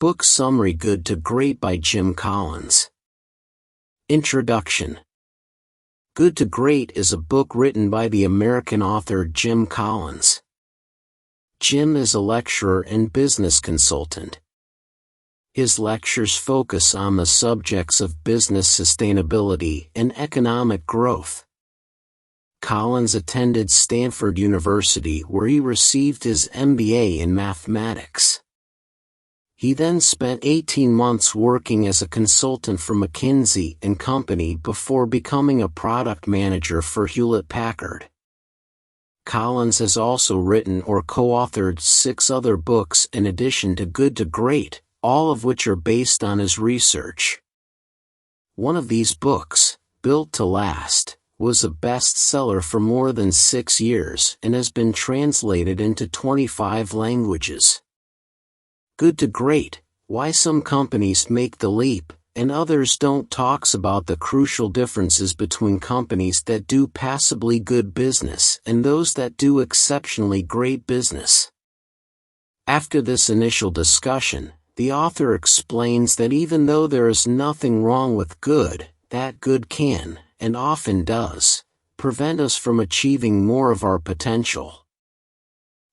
Book Summary: Good to Great by Jim Collins. Introduction. Good to Great is a book written by the American author Jim Collins. Jim is a lecturer and business consultant. His lectures focus on the subjects of business sustainability and economic growth. Collins attended Stanford University, where he received his MBA in mathematics. He then spent 18 months working as a consultant for McKinsey & Company before becoming a product manager for Hewlett-Packard. Collins has also written or co-authored 6 other books in addition to Good to Great, all of which are based on his research. One of these books, Built to Last, was a bestseller for more than 6 years and has been translated into 25 languages. Good to Great: Why Some Companies Make the Leap and Others Don't talks about the crucial differences between companies that do passably good business and those that do exceptionally great business. After this initial discussion, the author explains that even though there is nothing wrong with good, that good can, and often does, prevent us from achieving more of our potential.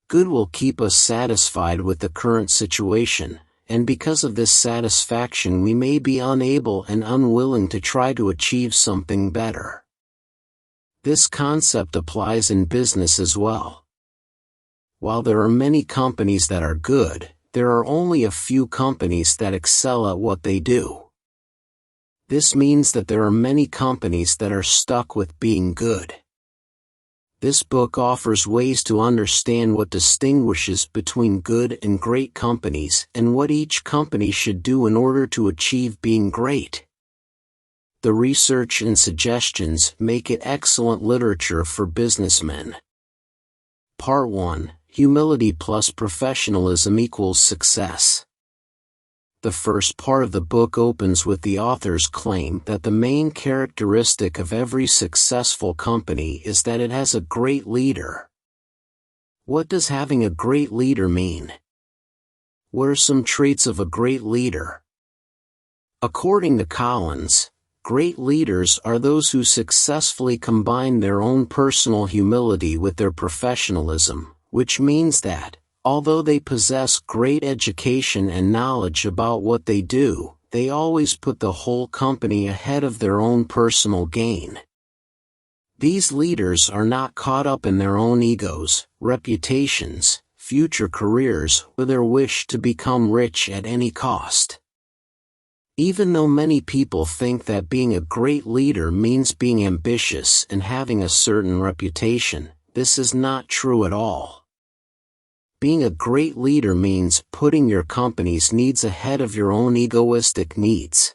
Good will keep us satisfied with the current situation, and because of this satisfaction we may be unable and unwilling to try to achieve something better. This concept applies in business as well. While there are many companies that are good, there are only a few companies that excel at what they do. This means that there are many companies that are stuck with being good. This book offers ways to understand what distinguishes between good and great companies and what each company should do in order to achieve being great. The research and suggestions make it excellent literature for businessmen. Part 1: Humility plus professionalism equals success. The first part of the book opens with the author's claim that the main characteristic of every successful company is that it has a great leader. What does having a great leader mean? What are some traits of a great leader? According to Collins, great leaders are those who successfully combine their own personal humility with their professionalism, which means that, although they possess great education and knowledge about what they do, they always put the whole company ahead of their own personal gain. These leaders are not caught up in their own egos, reputations, future careers, or their wish to become rich at any cost. Even though many people think that being a great leader means being ambitious and having a certain reputation, this is not true at all. Being a great leader means putting your company's needs ahead of your own egoistic needs.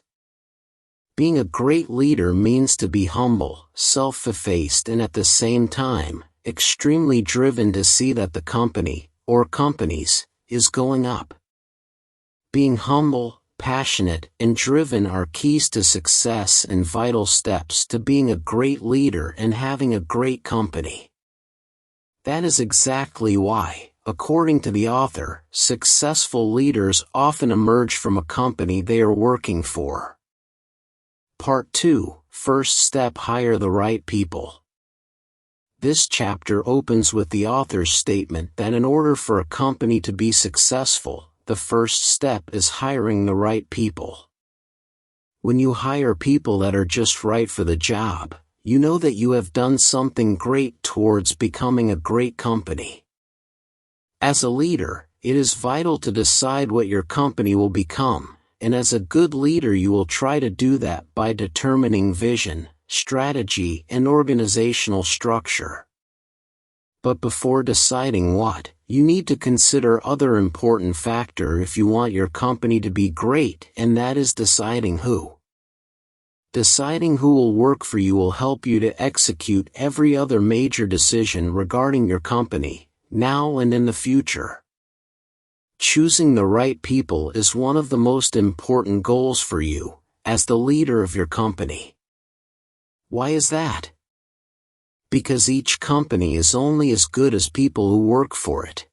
Being a great leader means to be humble, self-effaced, and at the same time, extremely driven to see that the company, or companies, is going up. Being humble, passionate, and driven are keys to success and vital steps to being a great leader and having a great company. That is exactly why, according to the author, successful leaders often emerge from a company they are working for. Part 2: First Step: Hire the Right People. This chapter opens with the author's statement that in order for a company to be successful, the first step is hiring the right people. When you hire people that are just right for the job, you know that you have done something great towards becoming a great company. As a leader, it is vital to decide what your company will become, and as a good leader you will try to do that by determining vision, strategy, and organizational structure. But before deciding what, you need to consider other important factor if you want your company to be great, and that is deciding who. Deciding who will work for you will help you to execute every other major decision regarding your company, now and in the future. Choosing the right people is one of the most important goals for you, as the leader of your company. Why is that? Because each company is only as good as people who work for it.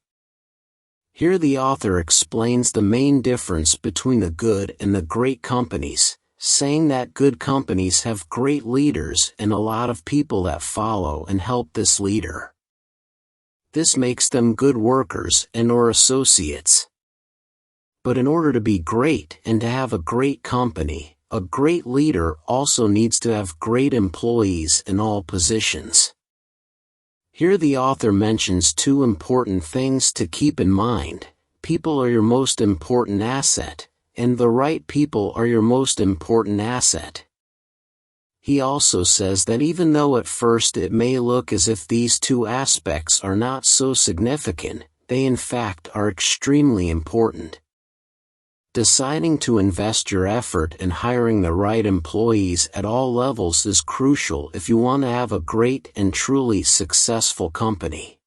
Here the author explains the main difference between the good and the great companies, saying that good companies have great leaders and a lot of people that follow and help this leader. This makes them good workers and/or associates. But in order to be great and to have a great company, a great leader also needs to have great employees in all positions. Here the author mentions two important things to keep in mind. People are your most important asset, and the right people are your most important asset. He also says that even though at first it may look as if these two aspects are not so significant, they in fact are extremely important. Deciding to invest your effort in hiring the right employees at all levels is crucial if you want to have a great and truly successful company.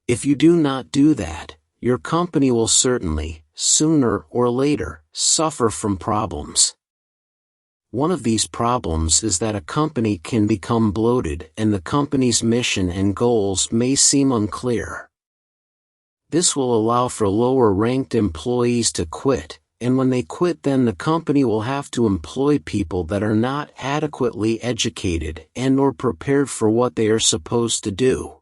If you do not do that, your company will certainly, sooner or later, suffer from problems. One of these problems is that a company can become bloated and the company's mission and goals may seem unclear. This will allow for lower-ranked employees to quit, and when they quit then the company will have to employ people that are not adequately educated and/or prepared for what they are supposed to do.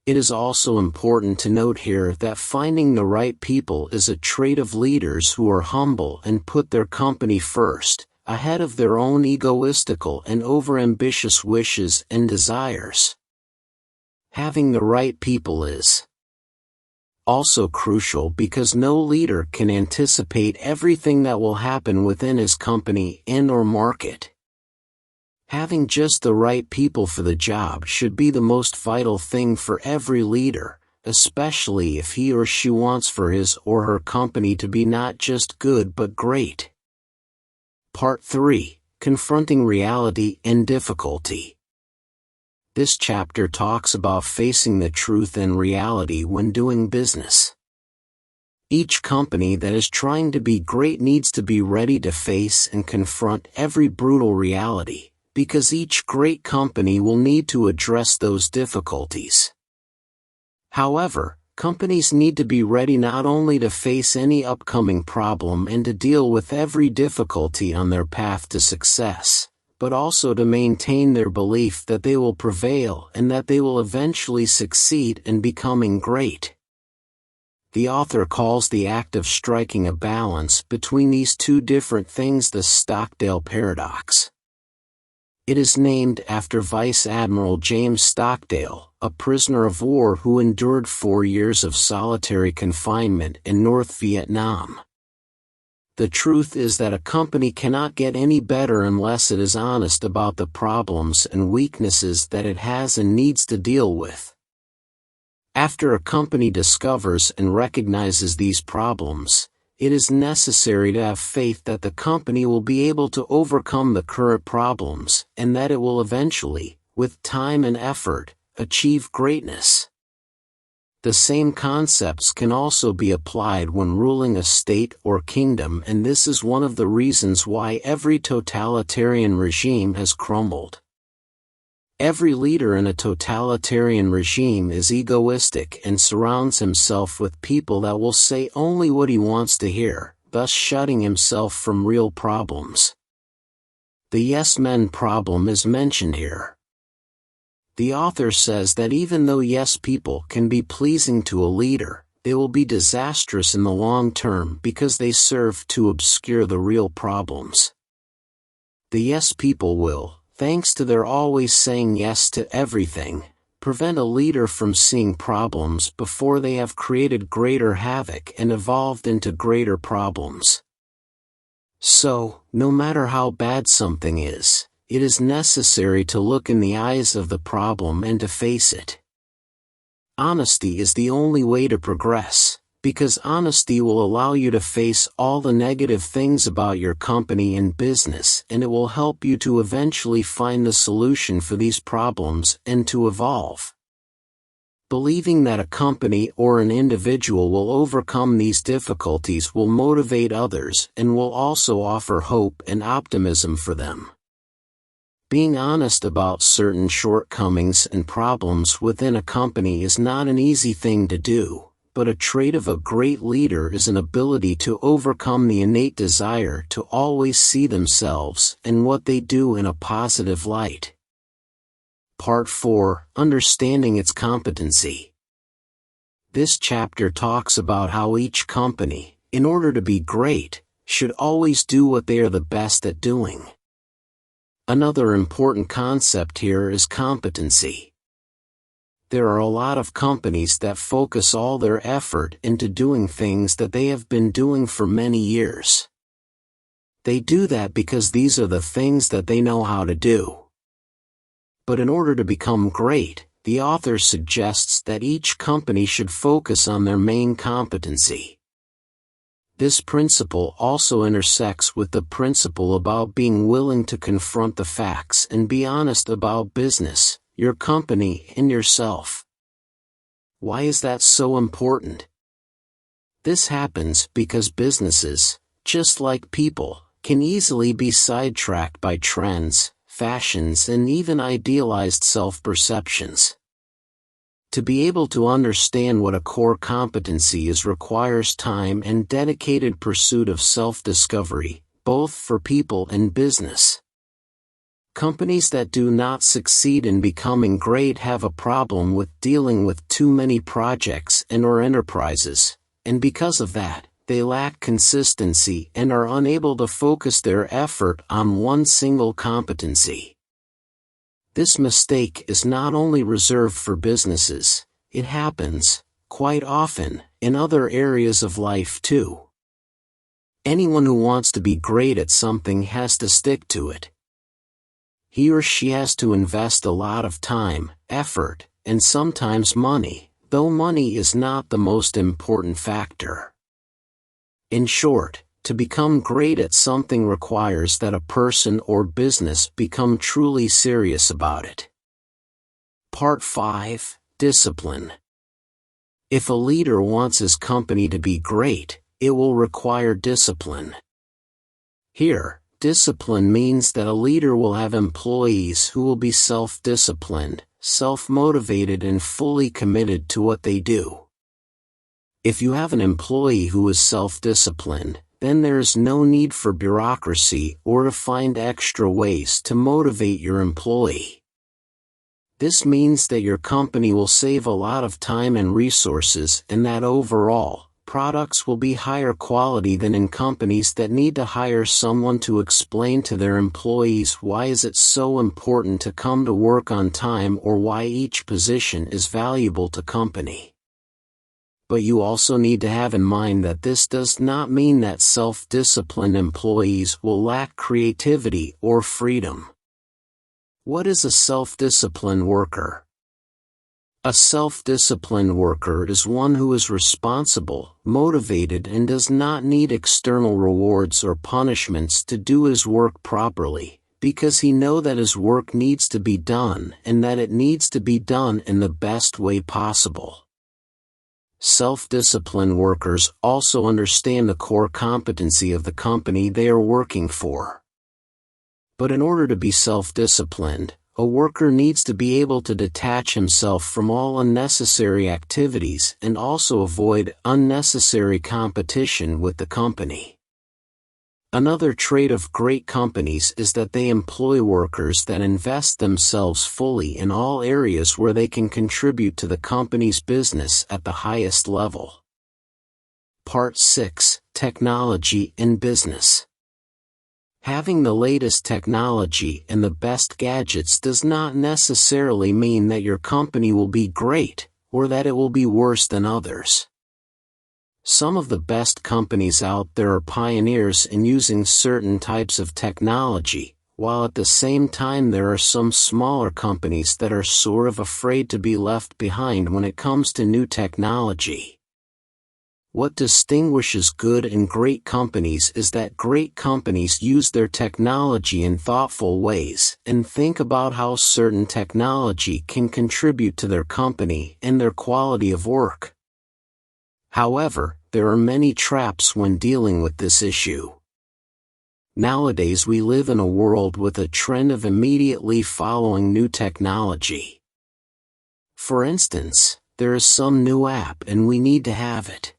It is also important to note here that finding the right people is a trait of leaders who are humble and put their company first, ahead of their own egoistical and overambitious wishes and desires. Having the right people is also crucial because no leader can anticipate everything that will happen within his company and/or market. Having just the right people for the job should be the most vital thing for every leader, especially if he or she wants for his or her company to be not just good but great. Part 3: Confronting Reality and Difficulty. This chapter talks about facing the truth and reality when doing business. Each company that is trying to be great needs to be ready to face and confront every brutal reality, because each great company will need to address those difficulties. However, companies need to be ready not only to face any upcoming problem and to deal with every difficulty on their path to success, but also to maintain their belief that they will prevail and that they will eventually succeed in becoming great. The author calls the act of striking a balance between these two different things the Stockdale paradox. It is named after Vice Admiral James Stockdale, a prisoner of war who endured 4 years of solitary confinement in North Vietnam. The truth is that a company cannot get any better unless it is honest about the problems and weaknesses that it has and needs to deal with. After a company discovers and recognizes these problems, it is necessary to have faith that the company will be able to overcome the current problems and that it will eventually, with time and effort, achieve greatness. The same concepts can also be applied when ruling a state or kingdom, and this is one of the reasons why every totalitarian regime has crumbled. Every leader in a totalitarian regime is egoistic and surrounds himself with people that will say only what he wants to hear, thus shutting himself from real problems. The yes men problem is mentioned here. The author says that even though yes people can be pleasing to a leader, they will be disastrous in the long term because they serve to obscure the real problems. The yes people will, thanks to their always saying yes to everything, prevent a leader from seeing problems before they have created greater havoc and evolved into greater problems. So, no matter how bad something is, it is necessary to look in the eyes of the problem and to face it. Honesty is the only way to progress, because honesty will allow you to face all the negative things about your company and business, and it will help you to eventually find the solution for these problems and to evolve. Believing that a company or an individual will overcome these difficulties will motivate others and will also offer hope and optimism for them. Being honest about certain shortcomings and problems within a company is not an easy thing to do, but a trait of a great leader is an ability to overcome the innate desire to always see themselves and what they do in a positive light. Part 4, Understanding its Competency. This chapter talks about how each company, in order to be great, should always do what they are the best at doing. Another important concept here is competency. There are a lot of companies that focus all their effort into doing things that they have been doing for many years. They do that because these are the things that they know how to do. But in order to become great, the author suggests that each company should focus on their main competency. This principle also intersects with the principle about being willing to confront the facts and be honest about business, your company, and yourself. Why is that so important? This happens because businesses, just like people, can easily be sidetracked by trends, fashions, and even idealized self-perceptions. To be able to understand what a core competency is requires time and dedicated pursuit of self-discovery, both for people and business. Companies that do not succeed in becoming great have a problem with dealing with too many projects and/or enterprises, and because of that, they lack consistency and are unable to focus their effort on one single competency. This mistake is not only reserved for businesses, it happens, quite often, in other areas of life too. Anyone who wants to be great at something has to stick to it. He or she has to invest a lot of time, effort, and sometimes money, though money is not the most important factor. In short, to become great at something requires that a person or business become truly serious about it. Part 5, Discipline. If a leader wants his company to be great, it will require discipline. Here, discipline means that a leader will have employees who will be self-disciplined, self-motivated, and fully committed to what they do. If you have an employee who is self-disciplined, then there is no need for bureaucracy or to find extra ways to motivate your employee. This means that your company will save a lot of time and resources, and that overall, products will be higher quality than in companies that need to hire someone to explain to their employees why is it so important to come to work on time or why each position is valuable to company. But you also need to have in mind that this does not mean that self-disciplined employees will lack creativity or freedom. What is a self-disciplined worker? A self-disciplined worker is one who is responsible, motivated, and does not need external rewards or punishments to do his work properly, because he knows that his work needs to be done and that it needs to be done in the best way possible. Self-disciplined workers also understand the core competency of the company they are working for. But in order to be self-disciplined, a worker needs to be able to detach himself from all unnecessary activities and also avoid unnecessary competition with the company. Another trait of great companies is that they employ workers that invest themselves fully in all areas where they can contribute to the company's business at the highest level. Part 6, Technology in Business. Having the latest technology and the best gadgets does not necessarily mean that your company will be great, or that it will be worse than others. Some of the best companies out there are pioneers in using certain types of technology, while at the same time there are some smaller companies that are sort of afraid to be left behind when it comes to new technology. What distinguishes good and great companies is that great companies use their technology in thoughtful ways and think about how certain technology can contribute to their company and their quality of work. However, there are many traps when dealing with this issue. Nowadays we live in a world with a trend of immediately following new technology. For instance, There is some new app and we need to have it.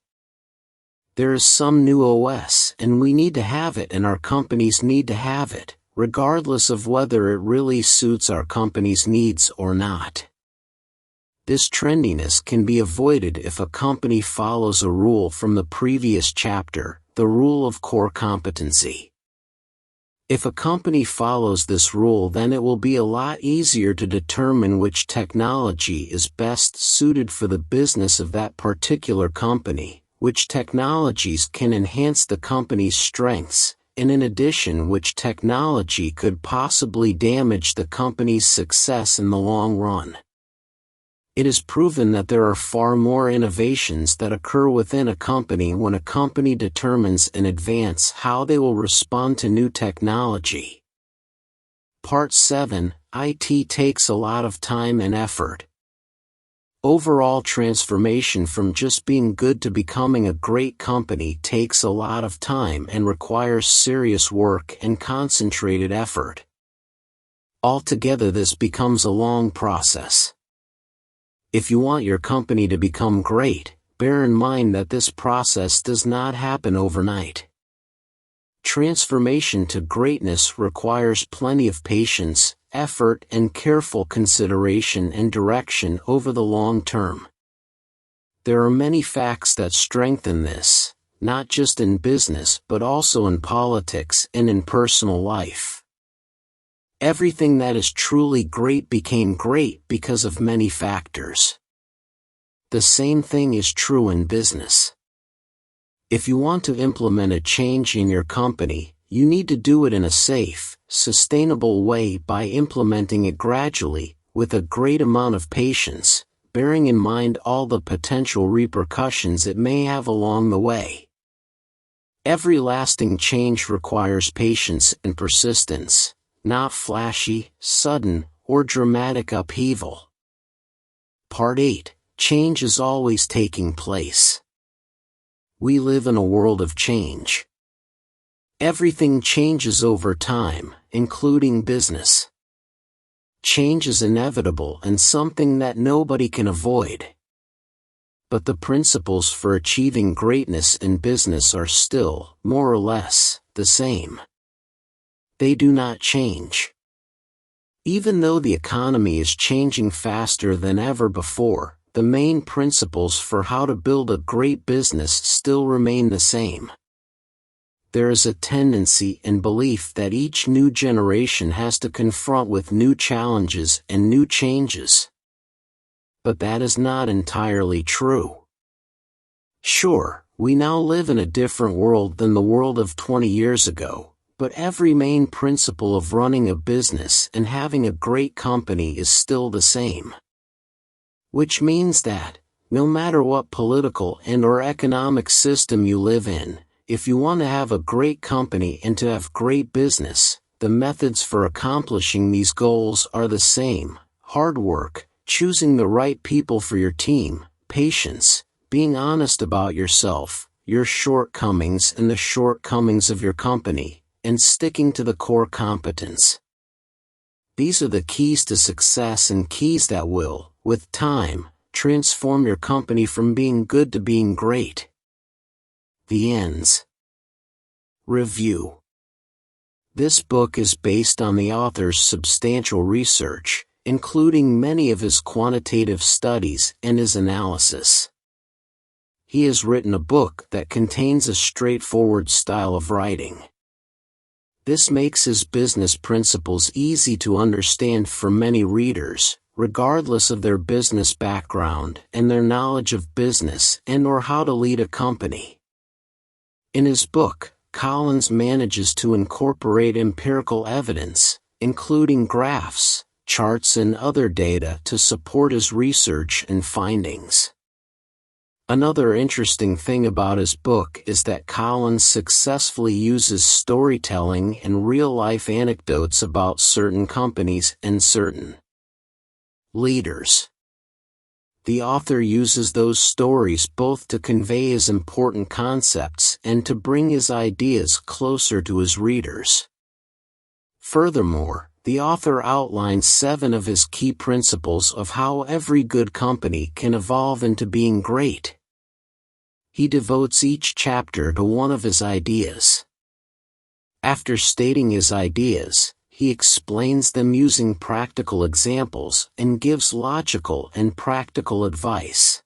There is some new OS and we need to have it, and our companies need to have it, regardless of whether it really suits our company's needs or not. This trendiness can be avoided if a company follows a rule from the previous chapter, the rule of core competency. If a company follows this rule, then it will be a lot easier to determine which technology is best suited for the business of that particular company, which technologies can enhance the company's strengths, and in addition which technology could possibly damage the company's success in the long run. It is proven that there are far more innovations that occur within a company when a company determines in advance how they will respond to new technology. Part 7. IT takes a lot of time and effort. Overall transformation from just being good to becoming a great company takes a lot of time and requires serious work and concentrated effort. Altogether, this becomes a long process. If you want your company to become great, bear in mind that this process does not happen overnight. Transformation to greatness requires plenty of patience, effort, and careful consideration and direction over the long term. There are many facts that strengthen this, not just in business but also in politics and in personal life. Everything that is truly great became great because of many factors. The same thing is true in business. If you want to implement a change in your company, you need to do it in a safe, sustainable way by implementing it gradually, with a great amount of patience, bearing in mind all the potential repercussions it may have along the way. Every lasting change requires patience and persistence, not flashy, sudden, or dramatic upheaval. Part 8. Change is always taking place. We live in a world of change. Everything changes over time, including business. Change is inevitable and something that nobody can avoid. But the principles for achieving greatness in business are still, more or less, the same. They do not change. Even though the economy is changing faster than ever before, the main principles for how to build a great business still remain the same. There is a tendency and belief that each new generation has to confront with new challenges and new changes. But that is not entirely true. Sure, we now live in a different world than the world of 20 years ago, but every main principle of running a business and having a great company is still the same. Which means that, no matter what political and/or economic system you live in, if you want to have a great company and to have great business, the methods for accomplishing these goals are the same: hard work, choosing the right people for your team, patience, being honest about yourself, your shortcomings and the shortcomings of your company, and sticking to the core competence. These are the keys to success and keys that will, with time, transform your company from being good to being great. The ends. Review. This book is based on the author's substantial research, including many of his quantitative studies and his analysis. He has written a book that contains a straightforward style of writing. This makes his business principles easy to understand for many readers, regardless of their business background and their knowledge of business and/or how to lead a company. In his book, Collins manages to incorporate empirical evidence, including graphs, charts and other data to support his research and findings. Another interesting thing about his book is that Collins successfully uses storytelling and real-life anecdotes about certain companies and certain leaders. The author uses those stories both to convey his important concepts and to bring his ideas closer to his readers. Furthermore, the author outlines 7 of his key principles of how every good company can evolve into being great. He devotes each chapter to one of his ideas. After stating his ideas, he explains them using practical examples and gives logical and practical advice.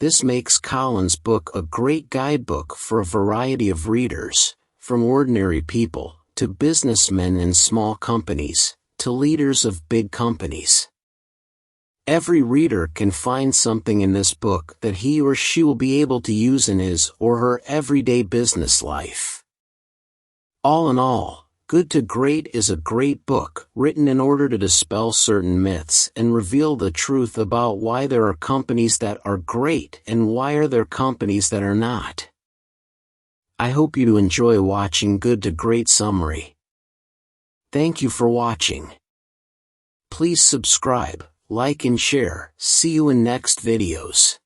This makes Collins' book a great guidebook for a variety of readers, from ordinary people, to businessmen in small companies, to leaders of big companies. Every reader can find something in this book that he or she will be able to use in his or her everyday business life. All in all, Good to Great is a great book written in order to dispel certain myths and reveal the truth about why there are companies that are great and why are there companies that are not. I hope you enjoy watching Good to Great Summary. Thank you for watching. Please subscribe, like and share. See you in next videos.